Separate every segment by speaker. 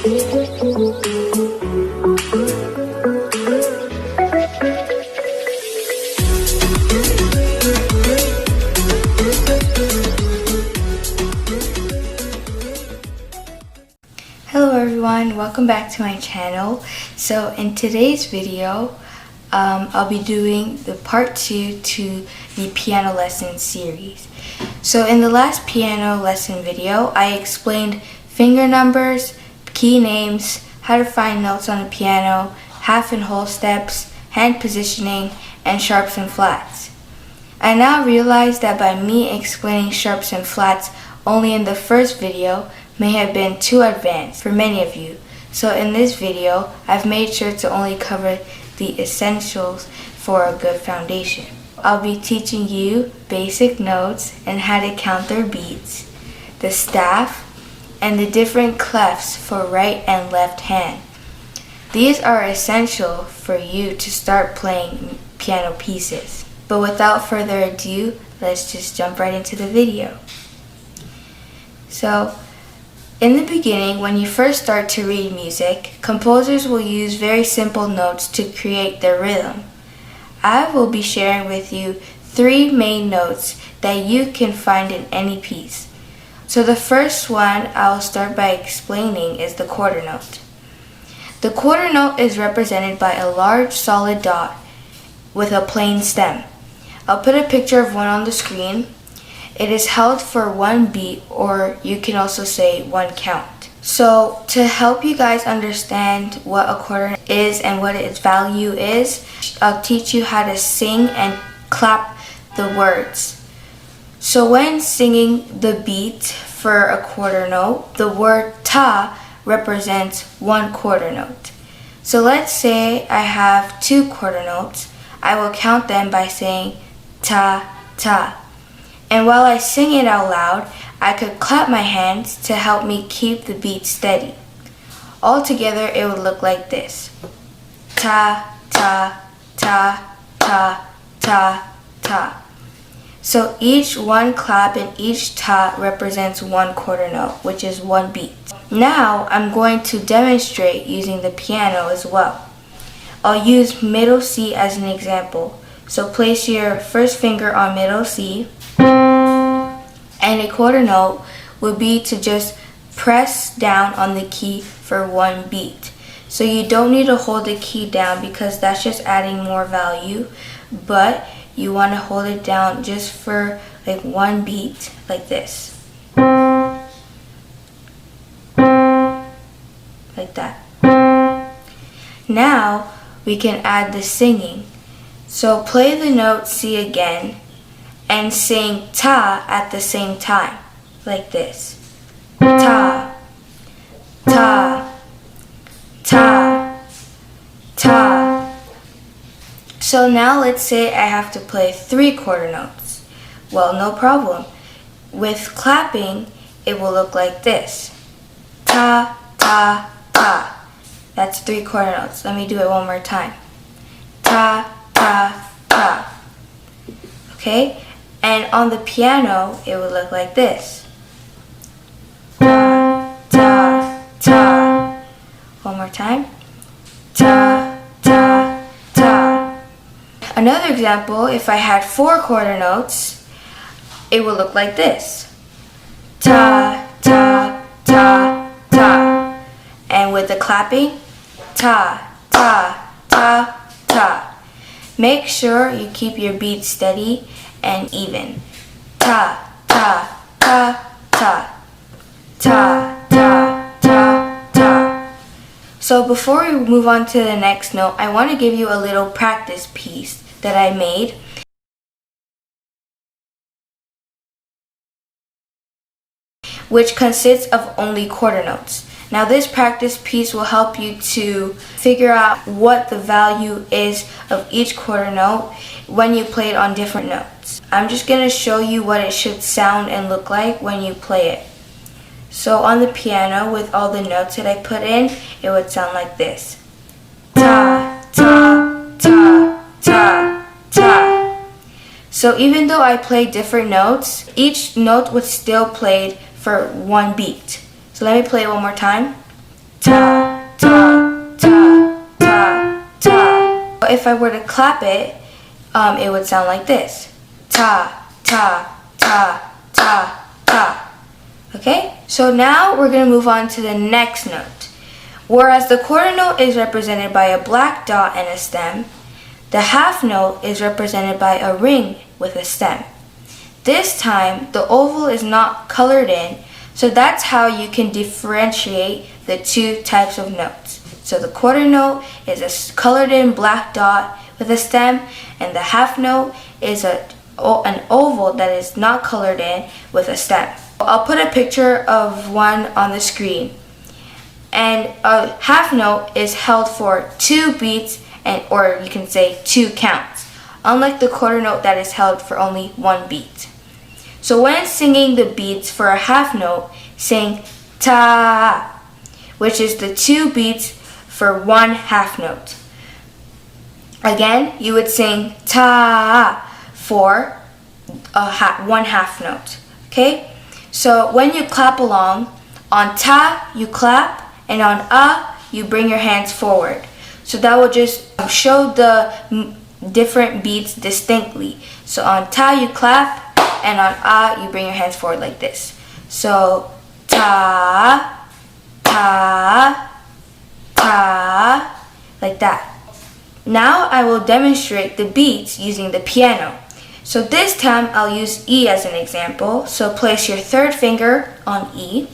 Speaker 1: Hello everyone, welcome back to my channel. So in today's video, I'll be doing the part 2 to the piano lesson series. So in the last piano lesson video, I explained finger numbers, key names, how to find notes on the piano, half and whole steps, hand positioning, and sharps and flats. I now realize that by me explaining sharps and flats only in the first video may have been too advanced for many of you. So in this video, I've made sure to only cover the essentials for a good foundation. I'll be teaching you basic notes and how to count their beats, the staff, and the different clefs for right and left hand. These are essential for you to start playing piano pieces. But without further ado, let's just jump right into the video. So, in the beginning, when you first start to read music, composers will use very simple notes to create their rhythm. I will be sharing with you 3 main notes that you can find in any piece. So the first one I'll start by explaining is the quarter note. The quarter note is represented by a large solid dot with a plain stem. I'll put a picture of one on the screen. It is held for 1 beat, or you can also say 1 count. So to help you guys understand what a quarter is and what its value is, I'll teach you how to sing and clap the words. So when singing the beat for a quarter note, the word ta represents 1 quarter note. So let's say I have 2 quarter notes. I will count them by saying ta, ta. And while I sing it out loud, I could clap my hands to help me keep the beat steady. Altogether, it would look like this. Ta, ta, ta, ta, ta, ta. So each 1 clap and each ta represents 1 quarter note, which is 1 beat. Now, I'm going to demonstrate using the piano as well. I'll use middle C as an example. So place your first finger on middle C, and a quarter note would be to just press down on the key for 1 beat. So you don't need to hold the key down because that's just adding more value, but you want to hold it down just for like 1 beat, like this. Like that. Now we can add the singing. So play the note C again and sing ta at the same time, like this. Ta, ta, ta, ta. So now let's say I have to play 3 quarter notes. Well, no problem. With clapping, it will look like this. Ta, ta, ta. That's 3 quarter notes. Let me do it one more time. Ta, ta, ta. Okay? And on the piano, it would look like this. Ta, ta, ta. One more time. Ta, ta, ta. Another example, if I had 4 quarter notes, it would look like this. Ta, ta, ta, ta. And with the clapping, ta, ta, ta, ta. Make sure you keep your beat steady and even. Ta, ta, ta, ta. Ta, ta, ta, ta. So before we move on to the next note, I want to give you a little practice piece that I made. Which consists of only quarter notes. Now this practice piece will help you to figure out what the value is of each quarter note when you play it on different notes. I'm just going to show you what it should sound and look like when you play it. So on the piano, with all the notes that I put in, it would sound like this. Ta, ta, ta, ta, ta. So even though I play different notes, each note was still played for 1 beat. So let me play it one more time. ta, ta, ta, ta, ta. If I were to clap it, it would sound like this. Ta, ta, ta, ta, ta. Okay? So now we're going to move on to the next note. Whereas the quarter note is represented by a black dot and a stem, the half note is represented by a ring with a stem. This time, the oval is not colored in, so that's how you can differentiate the two types of notes. So the quarter note is a colored in black dot with a stem, and the half note is an oval that is not colored in with a stem. I'll put a picture of one on the screen. And a half note is held for 2 beats, or you can say 2 counts, unlike the quarter note that is held for only 1 beat. So when singing the beats for a half note, sing ta, which is the 2 beats for 1 half note. Again, you would sing ta for 1 half note. Okay? So when you clap along, on ta you clap, and on you bring your hands forward. So that will just show the different beats distinctly. So on ta you clap, and on you bring your hands forward like this. So ta, ta, ta, like that. Now I will demonstrate the beats using the piano. So this time I'll use E as an example. So place your 3rd finger on E.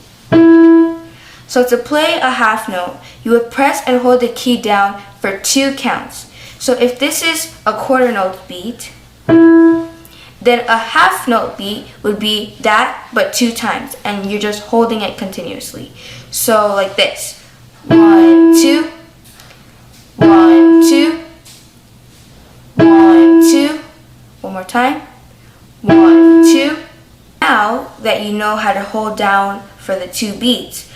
Speaker 1: So to play a half note, you would press and hold the key down for 2 counts. So if this is a quarter note beat, then a half note beat would be that but 2 times, and you're just holding it continuously. So like this. 1, 2, 1, 2, 1, 2. One more time. 1, 2. Now that you know how to hold down for the 2 beats,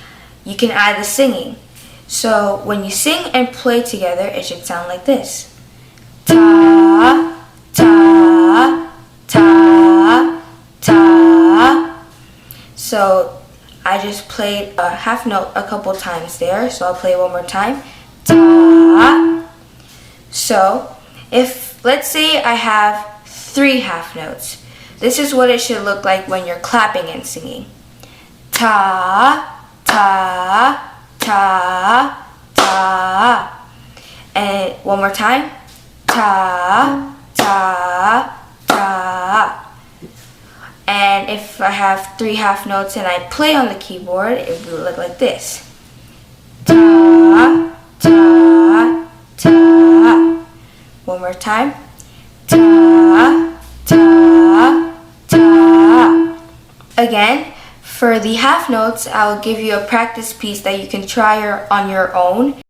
Speaker 1: you can add the singing. So when you sing and play together, it should sound like this. Ta, ta, ta, ta. So I just played a half note a couple times there, so I'll play one more time. Ta. So if, let's say I have 3 half notes, this is what it should look like when you're clapping and singing. Ta, ta, ta, ta. And one more time. Ta, ta, ta. And if I have 3 half notes and I play on the keyboard, it will look like this. Ta, ta, ta. One more time. Ta, ta, ta. Again, for the half notes, I'll give you a practice piece that you can try on your own.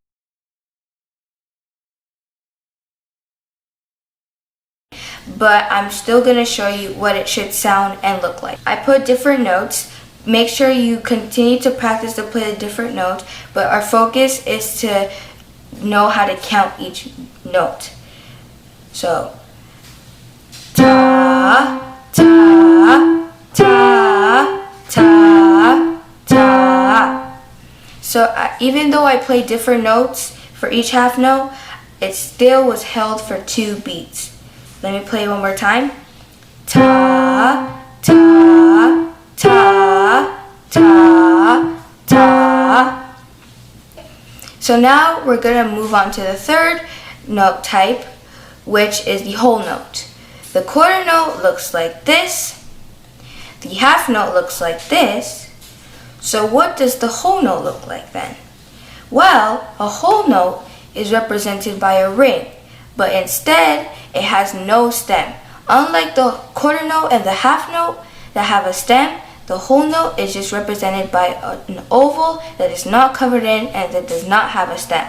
Speaker 1: But I'm still going to show you what it should sound and look like. I put different notes. Make sure you continue to practice to play the different notes, but our focus is to know how to count each note. So, ta, ta, ta, ta, ta. So even though I played different notes for each half note, it still was held for 2 beats. Let me play one more time. Ta, ta, ta, ta, ta. So now we're going to move on to the 3rd note type, which is the whole note. The quarter note looks like this. The half note looks like this. So what does the whole note look like then? Well, a whole note is represented by a ring, but instead it has no stem. Unlike the quarter note and the half note that have a stem, the whole note is just represented by an oval that is not covered in and that does not have a stem.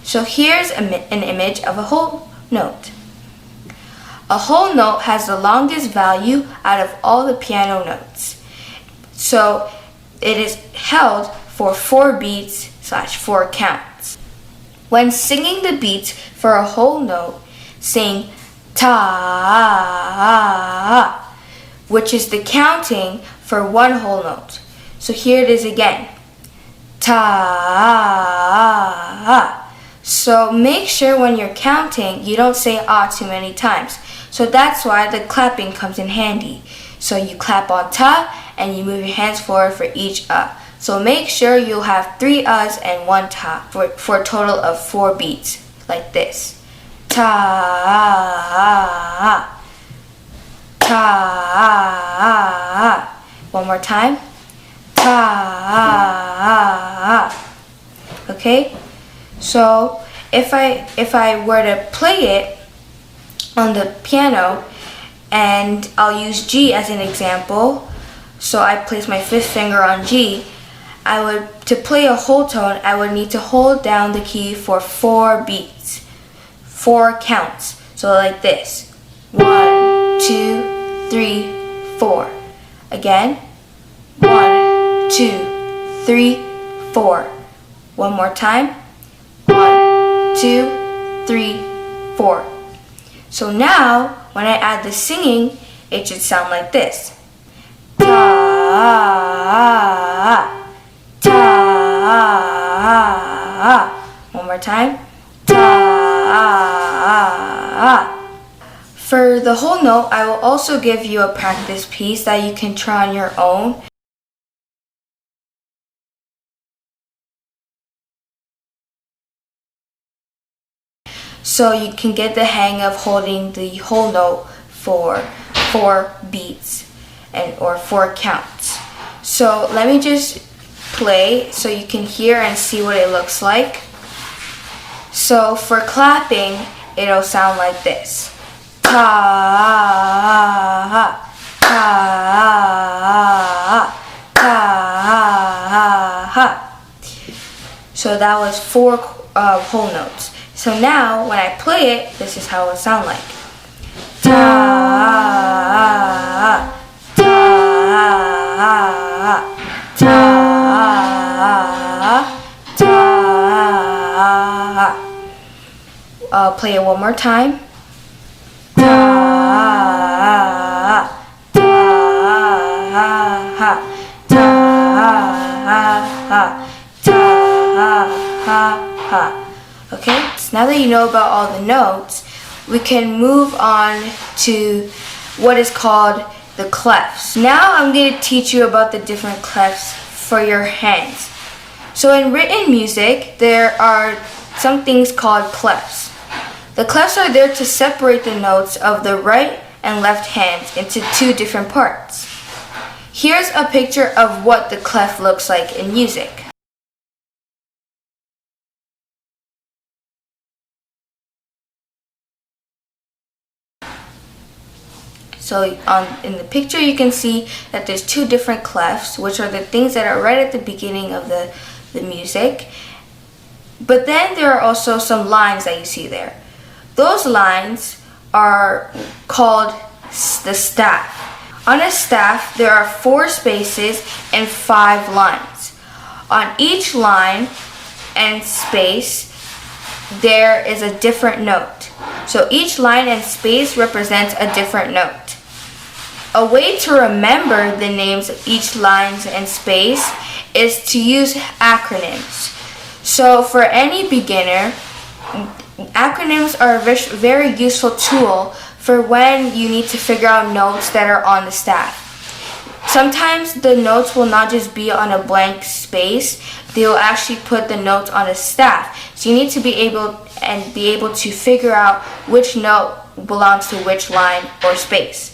Speaker 1: So here's an image of a whole note. A whole note has the longest value out of all the piano notes. So it is held for 4 beats / 4 counts. When singing the beats for a whole note, sing ta, which is the counting for 1 whole note. So here it is again. ta. So make sure when you're counting, you don't say ah too many times. So that's why the clapping comes in handy. So you clap on ta and you move your hands forward for each So make sure you'll have 3 and 1 ta for a total of 4 beats, like this. Ta, ta. One more time. Ta. Okay? So if I were to play it on the piano, and I'll use G as an example. So I place my 5th finger on G. To play a whole tone, I would need to hold down the key for 4 beats, 4 counts. So like this: 1, 2, 3, 4. Again, 1, 2, 3, 4. One more time. 1, 2, 3, 4. So now, when I add the singing, it should sound like this. Ta, ta. One more time. Ta. For the whole note, I will also give you a practice piece that you can try on your own. So you can get the hang of holding the whole note for 4 beats or 4 counts. So let me just play so you can hear and see what it looks like. So for clapping, it'll sound like this. Ta, ta, ta. So that was 4 whole notes. So now, when I play it, this is how it will sound like. Ta, ta, ta, ta. I'll play it one more time. Ta, ta, ta. Okay, so now that you know about all the notes, we can move on to what is called the CLEFs. Now I'm going to teach you about the different CLEFs for your hands. So in written music, there are some things called CLEFs. The CLEFs are there to separate the notes of the right and left hands into 2 different parts. Here's a picture of what the CLEF looks like in music. So in the picture you can see that there's 2 different clefs, which are the things that are right at the beginning of the music. But then there are also some lines that you see there. Those lines are called the staff. On a staff, there are 4 spaces and 5 lines. On each line and space, there is a different note. So each line and space represents a different note. A way to remember the names of each line and space is to use acronyms. So for any beginner, acronyms are a very useful tool for when you need to figure out notes that are on the staff. Sometimes the notes will not just be on a blank space, they will actually put the notes on a staff. So you need to be able to figure out which note belongs to which line or space.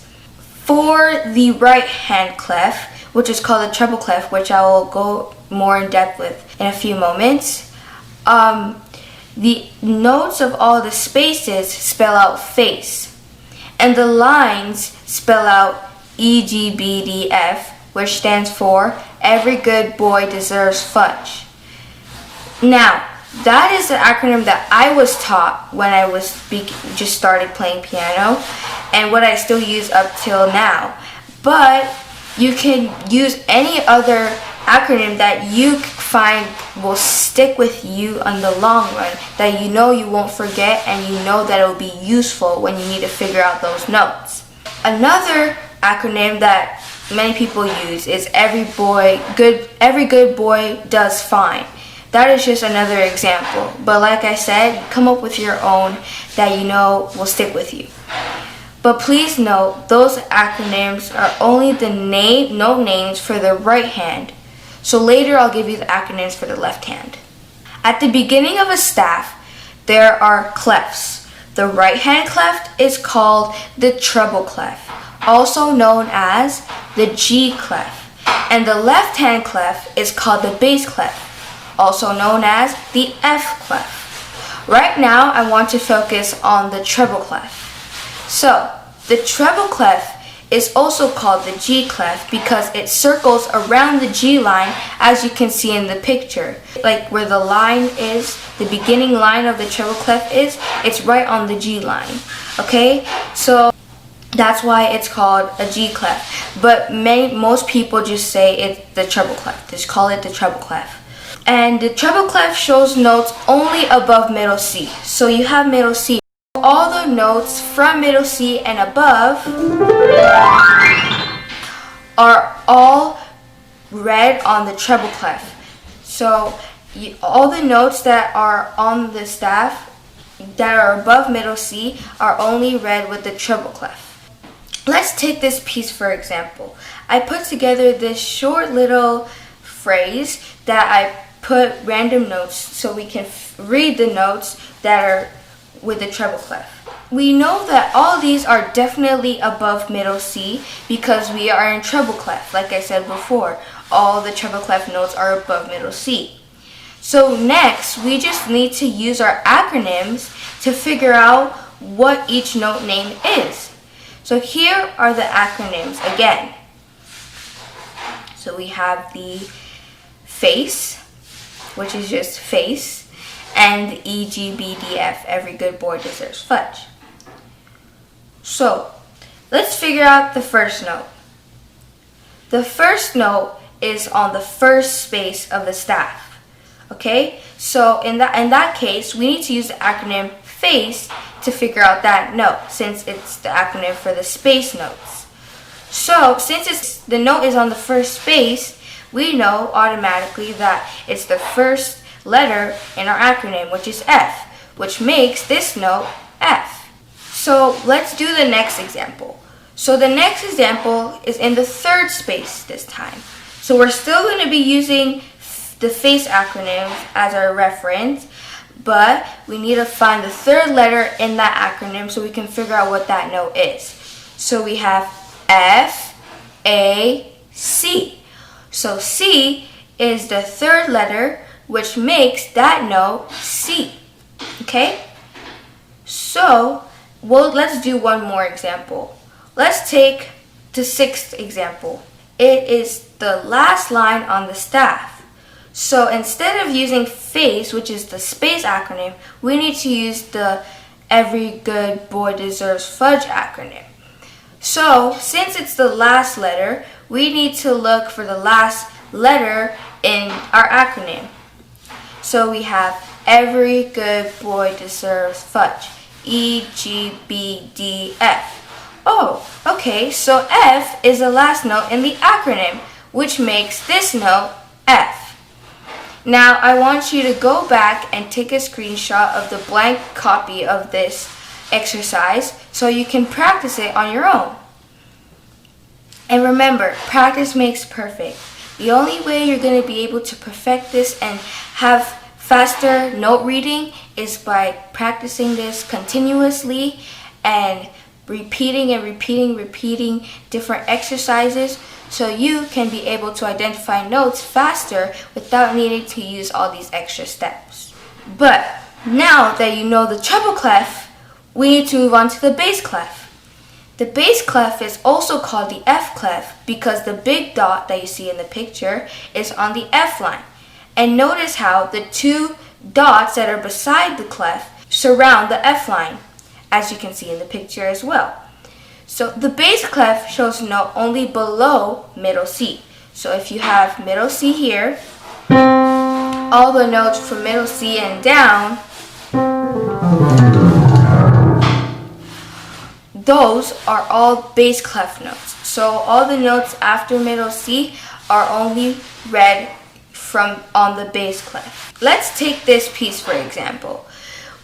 Speaker 1: For the right hand clef, which is called the treble clef, which I will go more in depth with in a few moments, the notes of all the spaces spell out face, and the lines spell out E, G, B, D, F, which stands for every good boy deserves fudge. Now, that is the acronym that I was taught when I was just started playing piano, and what I still use up till now. But you can use any other acronym that you find will stick with you on the long run, that you know you won't forget, and you know that it will be useful when you need to figure out those notes. Another acronym that many people use is every good boy does fine. That is just another example. But like I said, come up with your own that you know will stick with you. But please note, those acronyms are only the note names for the right hand. So later I'll give you the acronyms for the left hand. At the beginning of a staff, there are clefs. The right hand clef is called the treble clef, also known as the G clef. And the left hand clef is called the bass clef, also known as the F clef. Right now I want to focus on the treble clef. So, the treble clef is also called the G clef because it circles around the G line, as you can see in the picture. Like where the line is, the beginning line of the treble clef is, it's right on the G line. Okay? So that's why it's called a G clef. But most people just say it's the treble clef. Just call it the treble clef. And the treble clef shows notes only above middle C. So you have middle C. All the notes from middle C and above are all read on the treble clef. So all the notes that are on the staff that are above middle C are only read with the treble clef. Let's take this piece for example. I put together this short little phrase that I put random notes so we can read the notes that are with the treble clef. We know that all these are definitely above middle C because we are in treble clef. Like I said before, all the treble clef notes are above middle C. So next, we just need to use our acronyms to figure out what each note name is. So here are the acronyms again. So we have the face, which is just face, and E, G, B, D, F, every good boy deserves fudge. So, let's figure out the first note. The first note is on the first space of the staff. Okay? So, in that case, we need to use the acronym FACE to figure out that note, since it's the acronym for the space notes. So, since the note is on the first space, we know automatically that it's the first letter in our acronym, which is F, which makes this note F. So let's do the next example. So the next example is in the third space this time. So we're still going to be using the FACE acronym as our reference, but we need to find the third letter in that acronym so we can figure out what that note is. So we have F, A, C. So C is the third letter, which makes that note C. Okay? So, let's do one more example. Let's take the sixth example. It is the last line on the staff. So instead of using FACE, which is the space acronym, we need to use the Every Good Boy Deserves Fudge acronym. So, since it's the last letter, we need to look for the last letter in our acronym. So we have Every Good Boy Deserves Fudge. E, G, B, D, F. Oh, okay, so F is the last note in the acronym, which makes this note F. Now I want you to go back and take a screenshot of the blank copy of this exercise so you can practice it on your own. And remember, practice makes perfect. The only way you're going to be able to perfect this and have faster note reading is by practicing this continuously and repeating different exercises so you can be able to identify notes faster without needing to use all these extra steps. But now that you know the treble clef, we need to move on to the bass clef. The bass clef is also called the F clef because the big dot that you see in the picture is on the F line. And notice how the two dots that are beside the clef surround the F line, as you can see in the picture as well. So the bass clef shows note only below middle C. So if you have middle C here, all the notes from middle C and down those are all bass clef notes. So all the notes after middle C are only read from on the bass clef. Let's take this piece for example.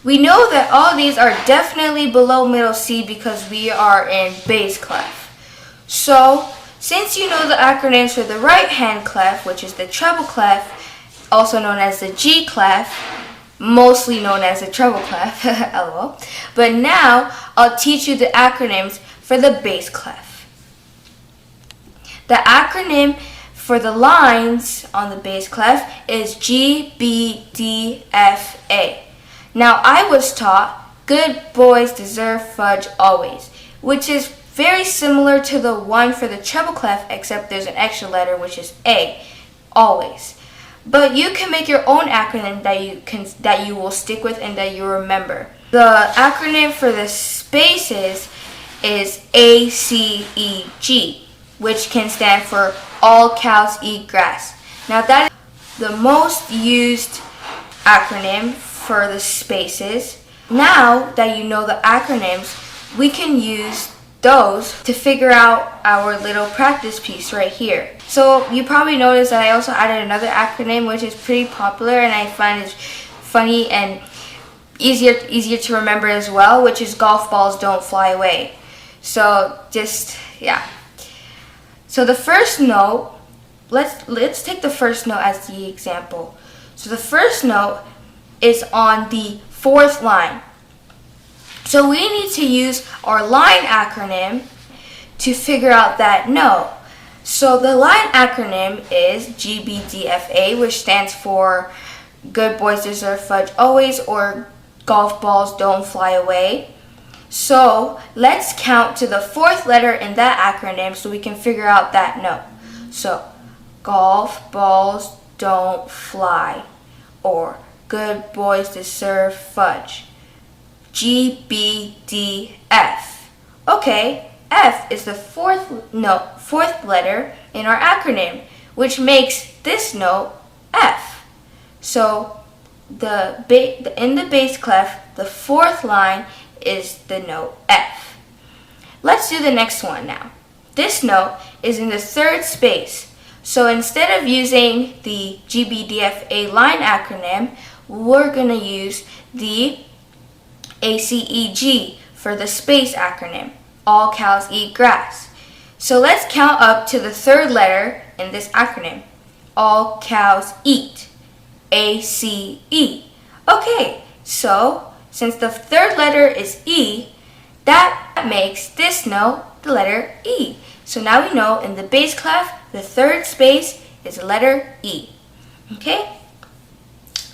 Speaker 1: We know that all these are definitely below middle C because we are in bass clef. So since you know the acronyms for the right hand clef, which is the treble clef, also known as the G clef, mostly known as the treble clef, lol. But now I'll teach you the acronyms for the bass clef. The acronym for the lines on the bass clef is G, B, D, F, A. Now I was taught good boys deserve fudge always, which is very similar to the one for the treble clef, except there's an extra letter, which is A, always. But you can make your own acronym that you will stick with and that you remember. The acronym for the spaces is ACEG, which can stand for all cows eat grass. Now that is the most used acronym for the spaces. Now that you know the acronyms, we can use those to figure out our little practice piece right here. So you probably noticed that I also added another acronym which is pretty popular and I find is funny and easier to remember as well, which is golf balls don't fly away. So yeah. So the first note, let's take the first note as the example. So the first note is on the fourth line. So we need to use our line acronym to figure out that note. So the line acronym is GBDFA, which stands for Good Boys Deserve Fudge Always, or Golf Balls Don't Fly Away. So let's count to the fourth letter in that acronym so we can figure out that note. So golf balls don't fly, or good boys deserve fudge. G, B, D, F. Okay, F is the fourth letter in our acronym, which makes this note F. So in the bass clef, the fourth line is the note F. Let's do the next one now. This note is in the third space. So instead of using the GBDFA line acronym, we're going to use the ACEG for the space acronym, all cows eat grass. So let's count up to the third letter in this acronym, all cows eat, ACE. Okay, so since the third letter is E, that makes this note the letter E. So now we know in the bass clef, the third space is the letter E. Okay?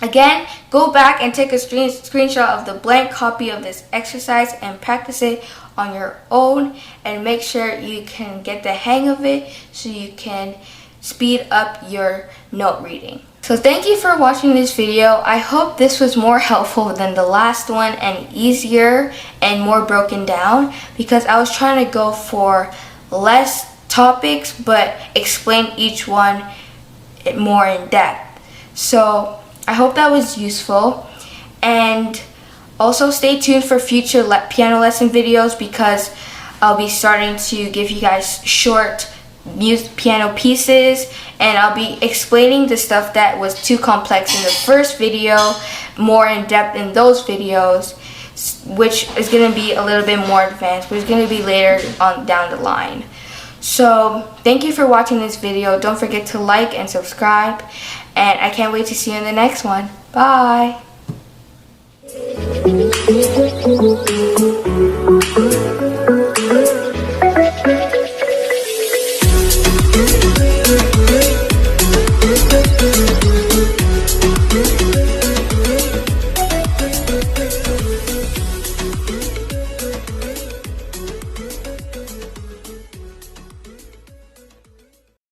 Speaker 1: Again, go back and take a screenshot of the blank copy of this exercise and practice it on your own and make sure you can get the hang of it so you can speed up your note reading. So thank you for watching this video. I hope this was more helpful than the last one and easier and more broken down, because I was trying to go for less topics but explain each one more in depth. So I hope that was useful, and also stay tuned for future piano lesson videos, because I'll be starting to give you guys short piano pieces, and I'll be explaining the stuff that was too complex in the first video more in depth in those videos, which is going to be a little bit more advanced, but it's going to be later on down the line. So thank you for watching this video. Don't forget to like and subscribe, and I can't wait to see you in the next one. Bye!